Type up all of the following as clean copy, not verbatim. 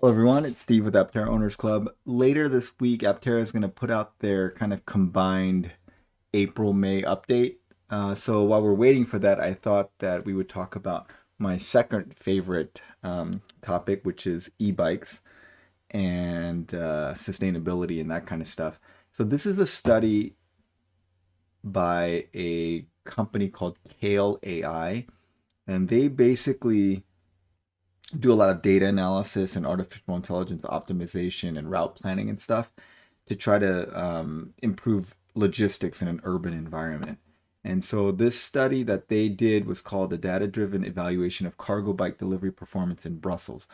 Hello everyone, it's Steve with Aptera Owners Club. Later this week, Aptera is going to put out their kind of combined April-May update. So while we're waiting for that, I thought that we would talk about my second favorite topic, which is e-bikes and sustainability and that kind of stuff. So this is a study by a company called Kale AI, and they basically do a lot of data analysis and artificial intelligence optimization and route planning and stuff to try to improve logistics in an urban environment. And so this study that they did was called the Data-Driven Evaluation of Cargo Bike Delivery Performance in Brussels.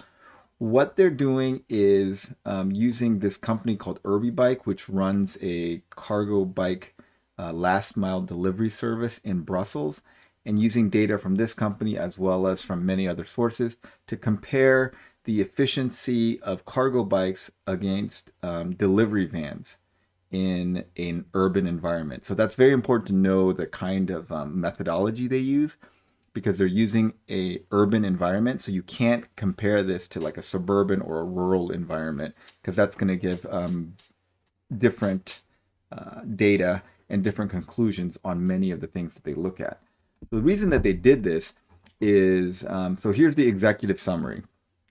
What they're doing is using this company called UrbiBike, which runs a cargo bike last mile delivery service in Brussels, and using data from this company as well as from many other sources to compare the efficiency of cargo bikes against delivery vans in an urban environment. So that's very important to know the kind of methodology they use, because they're using a urban environment. So you can't compare this to like a suburban or a rural environment, because that's going to give different data and different conclusions on many of the things that they look at. The reason that they did this is, so here's the executive summary.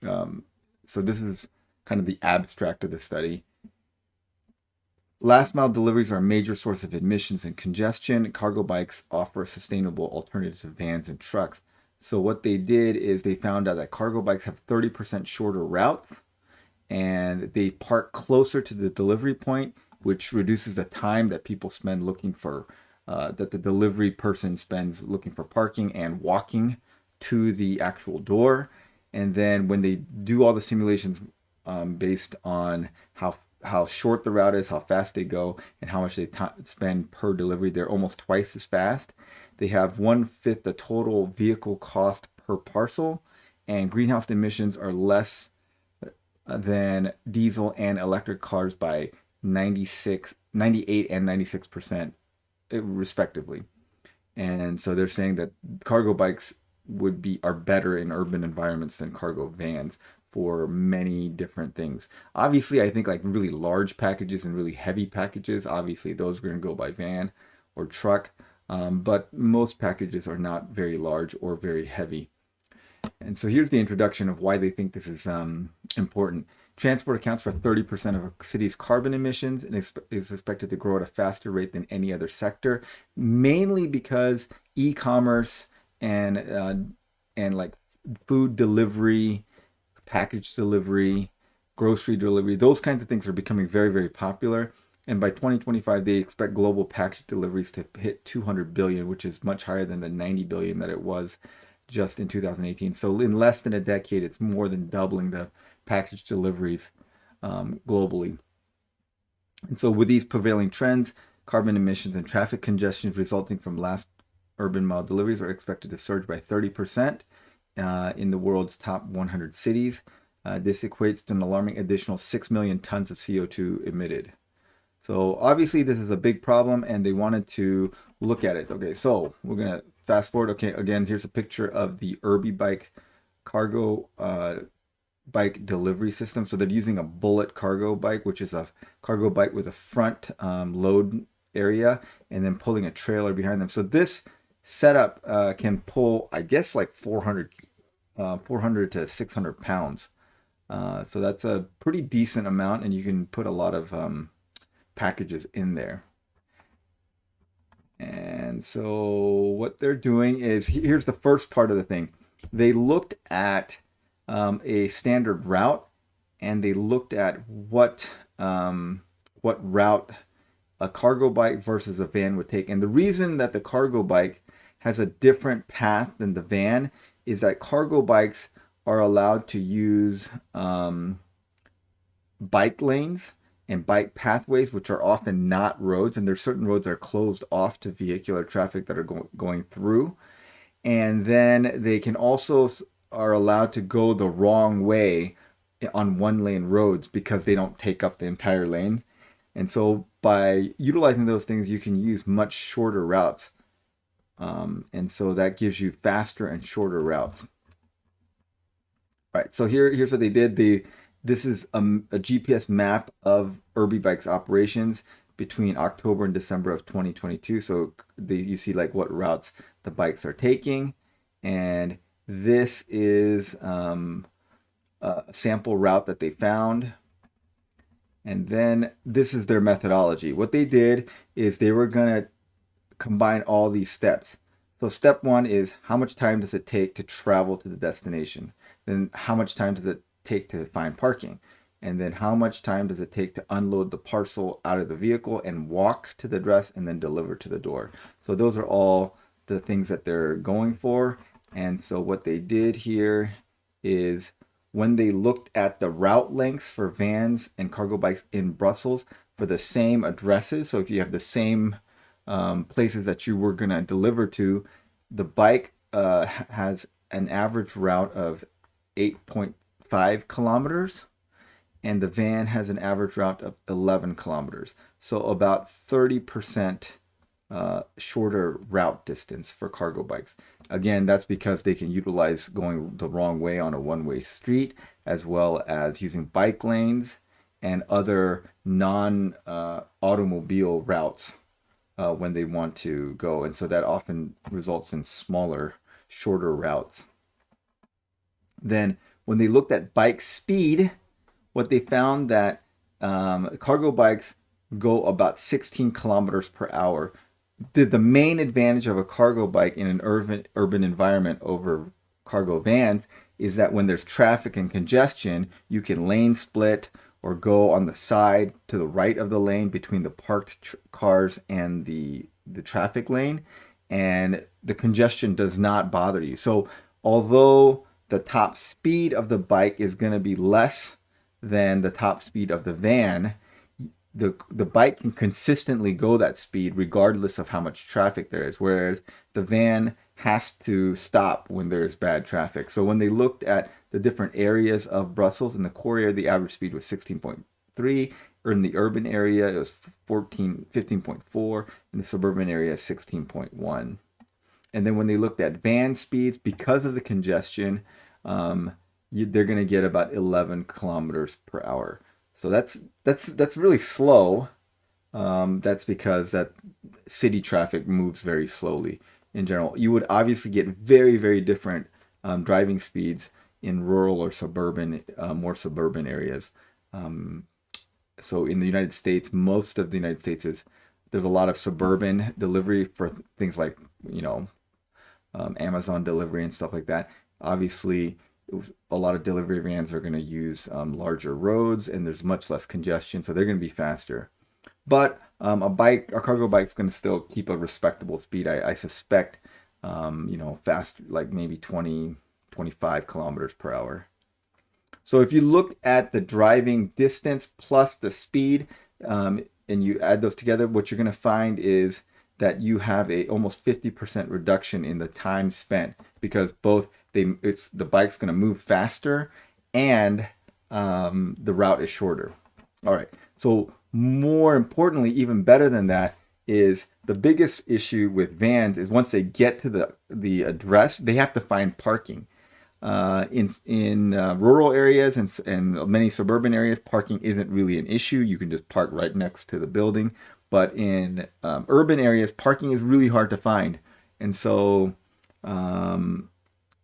So this is kind of the abstract of the study. Last mile deliveries are a major source of emissions and congestion. Cargo bikes offer a sustainable alternative to vans and trucks. So what they did is they found out that cargo bikes have 30% shorter routes, and they park closer to the delivery point, which reduces the time that people spend looking for that the delivery person spends looking for parking and walking to the actual door. And then when they do all the simulations based on how short the route is, how fast they go, and how much they spend per delivery, they're almost twice as fast. They have 1/5 the total vehicle cost per parcel, and greenhouse emissions are less than diesel and electric cars by 98 and 96% respectively. And so they're saying that cargo bikes are better in urban environments than cargo vans for many different things. Obviously, I think like really large packages and really heavy packages, obviously those are going to go by van or truck, but most packages are not very large or very heavy. And so here's the introduction of why they think this is important. Transport accounts for 30% of a city's carbon emissions and is expected to grow at a faster rate than any other sector, mainly because e-commerce and like food delivery, package delivery, grocery delivery, those kinds of things are becoming very, very popular. And by 2025, they expect global package deliveries to hit 200 billion, which is much higher than the 90 billion that it was just in 2018. So in less than a decade, it's more than doubling the package deliveries globally. And so with these prevailing trends, carbon emissions and traffic congestions resulting from last urban mile deliveries are expected to surge by 30% in the world's top 100 cities. This equates to an alarming additional 6 million tons of CO2 emitted. So obviously this is a big problem, and they wanted to look at it. Okay, so we're going to fast forward. Okay, again, here's a picture of the UrbiBike cargo bike delivery system. So they're using a bullet cargo bike, which is a cargo bike with a front load area and then pulling a trailer behind them. So this setup can pull, I guess, like 400 to 600 pounds. So that's a pretty decent amount, and you can put a lot of packages in there. And so what they're doing is, here's the first part of the thing. They looked at a standard route, and they looked at what route a cargo bike versus a van would take. And the reason that the cargo bike has a different path than the van is that cargo bikes are allowed to use bike lanes and bike pathways, which are often not roads, and there's certain roads that are closed off to vehicular traffic that are going through. And then they can also are allowed to go the wrong way on one lane roads because they don't take up the entire lane. And so by utilizing those things, you can use much shorter routes. And so that gives you faster and shorter routes. All right, so here's what they did. This is a GPS map of Bike's operations between October and December of 2022. So you see like what routes the bikes are taking. And this is a sample route that they found. And then this is their methodology. What they did is they were going to combine all these steps. So step one is how much time does it take to travel to the destination? Then how much time does it take to find parking? And then how much time does it take to unload the parcel out of the vehicle and walk to the address and then deliver to the door? So those are all the things that they're going for. And so what they did here is when they looked at the route lengths for vans and cargo bikes in Brussels for the same addresses, so if you have the same places that you were going to deliver to, the bike has an average route of 8.5 kilometers and the van has an average route of 11 kilometers. So about 30% shorter route distance for cargo bikes. Again, that's because they can utilize going the wrong way on a one-way street, as well as using bike lanes and other non-automobile routes when they want to go. And so that often results in smaller, shorter routes. Then when they looked at bike speed, what they found that cargo bikes go about 16 kilometers per hour. The main advantage of a cargo bike in an urban environment over cargo vans is that when there's traffic and congestion, you can lane split or go on the side to the right of the lane between the parked cars and the traffic lane, and the congestion does not bother you. So although the top speed of the bike is going to be less than the top speed of the van, the bike can consistently go that speed regardless of how much traffic there is, whereas the van has to stop when there's bad traffic. So when they looked at the different areas of Brussels, in the core area, the average speed was 16.3, or in the urban area, it was 15.4, in the suburban area, 16.1. And then when they looked at van speeds, because of the congestion, they're going to get about 11 kilometers per hour. So that's really slow. That's because that city traffic moves very slowly in general. You would obviously get very, very different driving speeds in rural or suburban, more suburban areas. So in the United States, most of the United States there's a lot of suburban delivery for things like, Amazon delivery and stuff like that. Obviously, a lot of delivery vans are going to use larger roads and there's much less congestion, so they're going to be faster. But a cargo bike is going to still keep a respectable speed. I suspect, fast, like maybe 20, 25 kilometers per hour. So if you look at the driving distance plus the speed, and you add those together, what you're going to find is that you have a almost 50% reduction in the time spent, because both the bike's going to move faster and the route is shorter. All right. So more importantly, even better than that, is the biggest issue with vans is once they get to the address, they have to find parking. In rural areas and many suburban areas, parking isn't really an issue. You can just park right next to the building. But in urban areas, parking is really hard to find. And so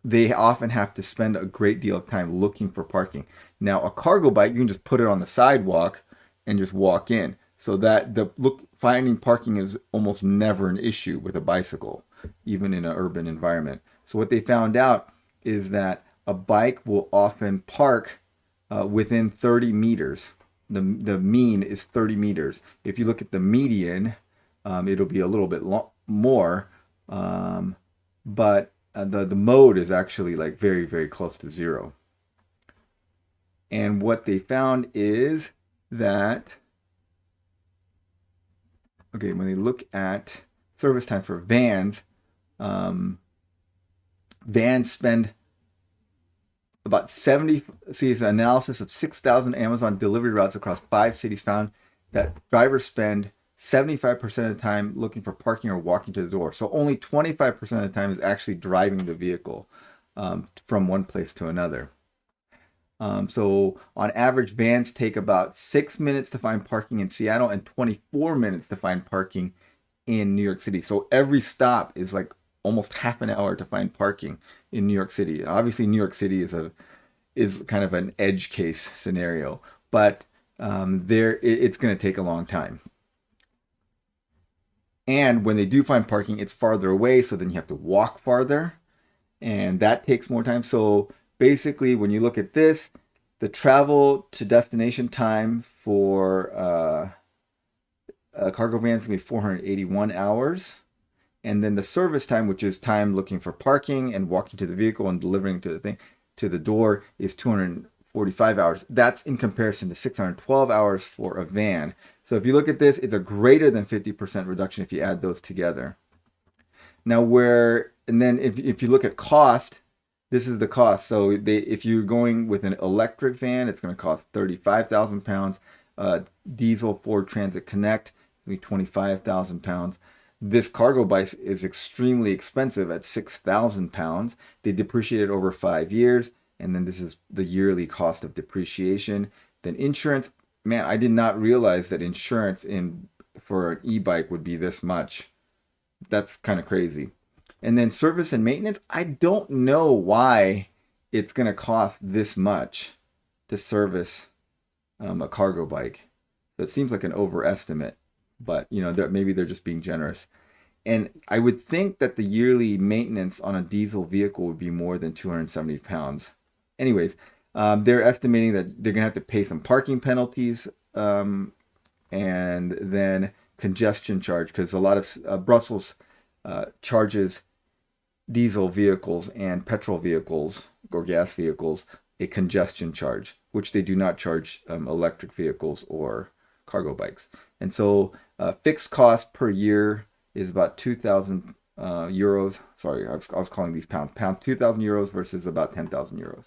they often have to spend a great deal of time looking for parking. Now, a cargo bike, you can just put it on the sidewalk and just walk in. So that finding parking is almost never an issue with a bicycle, even in an urban environment. So what they found out is that a bike will often park within 30 meters. The mean is 30 meters. If you look at the median, it'll be a little bit more, but the mode is actually like very, very close to zero. And what they found is that, okay, when they look at service time for vans, vans spend about 70, see, it's an analysis of 6,000 Amazon delivery routes across 5 cities found that drivers spend 75% of the time looking for parking or walking to the door. So only 25% of the time is actually driving the vehicle from one place to another. So on average, vans take about 6 minutes to find parking in Seattle and 24 minutes to find parking in New York City. So every stop is like almost half an hour to find parking in New York City. Obviously, New York City is kind of an edge case scenario, but it's going to take a long time. And when they do find parking, it's farther away, so then you have to walk farther, and that takes more time. So basically, when you look at this, the travel to destination time for cargo vans is going to be 481 hours. And then the service time, which is time looking for parking and walking to the vehicle and delivering to the thing to the door, is 245 hours. That's in comparison to 612 hours for a van. So if you look at this, it's a greater than 50% reduction if you add those together. Now if you look at cost, this is the cost. So if you're going with an electric van, it's going to cost 35,000 pounds. Diesel Ford Transit Connect, be 25,000 pounds. This cargo bike is extremely expensive at 6,000 pounds. They depreciate it over 5 years. And then this is the yearly cost of depreciation. Then insurance, man, I did not realize that insurance for an e-bike would be this much. That's kind of crazy. And then service and maintenance, I don't know why it's going to cost this much to service a cargo bike. So it seems like an overestimate, but maybe they're just being generous. And I would think that the yearly maintenance on a diesel vehicle would be more than 270 pounds. Anyways, they're estimating that they're going to have to pay some parking penalties, and then congestion charge, because a lot of Brussels charges diesel vehicles and petrol vehicles or gas vehicles a congestion charge, which they do not charge electric vehicles or cargo bikes. And so fixed cost per year is about 2,000 euros. Sorry, I was calling these pounds. 2,000 euros versus about 10,000 euros.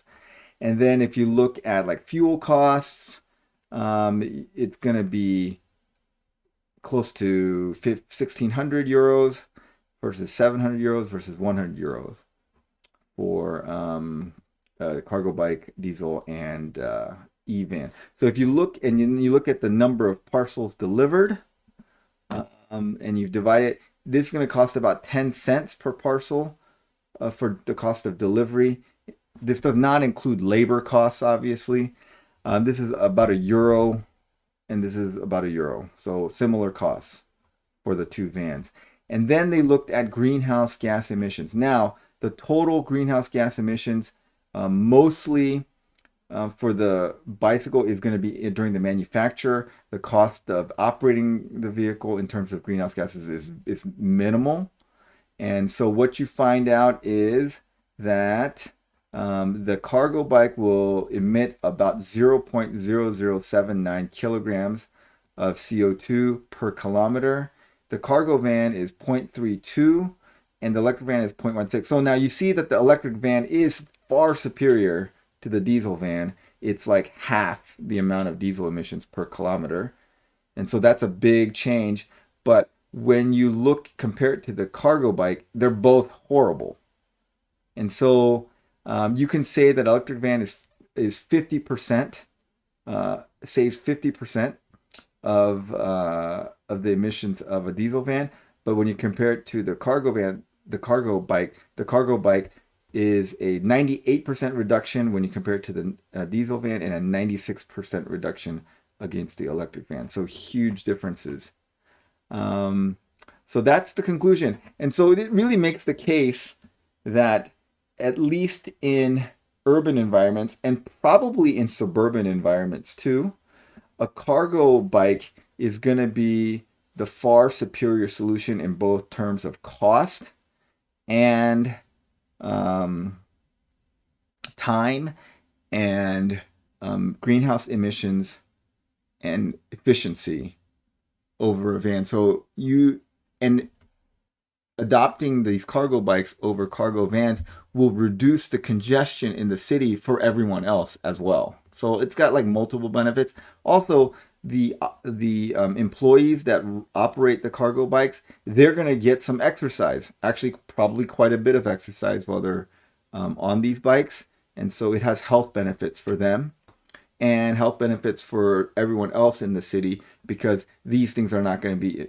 And then if you look at like fuel costs, it's going to be close to 1,600 euros versus 700 euros versus 100 euros for cargo bike, diesel, and e-van. So if you look at the number of parcels delivered, and you've divided, this is going to cost about 10 cents per parcel for the cost of delivery. This does not include labor costs, obviously. This is about €1, and this is about €1. So similar costs for the two vans. And then they looked at greenhouse gas emissions. Now, the total greenhouse gas emissions, mostly for the bicycle, is going to be during the manufacture. The cost of operating the vehicle in terms of greenhouse gases is minimal. And so what you find out is that the cargo bike will emit about 0.0079 kilograms of CO2 per kilometer. The cargo van is 0.32 and the electric van is 0.16. So now you see that the electric van is far superior to the diesel van. It's like half the amount of diesel emissions per kilometer. And so that's a big change. But when you compare it to the cargo bike, they're both horrible. And so you can say that electric van is 50%, saves 50% of the emissions of a diesel van. But when you compare it to the cargo bike is a 98% reduction when you compare it to the diesel van, and a 96% reduction against the electric van. So huge differences. So that's the conclusion. And so it really makes the case that at least in urban environments, and probably in suburban environments too, a cargo bike is going to be the far superior solution in both terms of cost and time and greenhouse emissions and efficiency over a van. So adopting these cargo bikes over cargo vans will reduce the congestion in the city for everyone else as well. So it's got like multiple benefits. Also, the employees that operate the cargo bikes, they're going to get some exercise. Actually, probably quite a bit of exercise while they're on these bikes. And so it has health benefits for them and health benefits for everyone else in the city, because these things are not going to be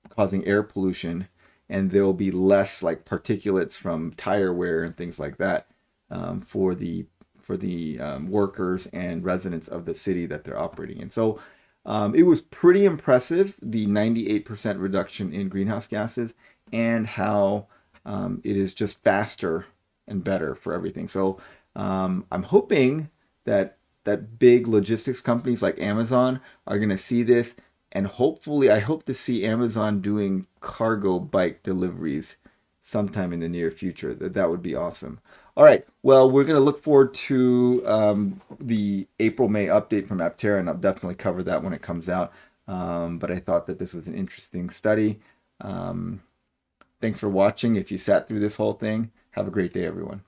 causing air pollution, and there'll be less like particulates from tire wear and things like that for the workers and residents of the city that they're operating in. So it was pretty impressive, the 98% reduction in greenhouse gases, and how it is just faster and better for everything. So I'm hoping that big logistics companies like Amazon are going to see this, and hopefully, I hope to see Amazon doing cargo bike deliveries sometime in the near future. That would be awesome. All right. Well, we're going to look forward to the April-May update from Aptera, and I'll definitely cover that when it comes out. But I thought that this was an interesting study. Thanks for watching. If you sat through this whole thing, have a great day, everyone.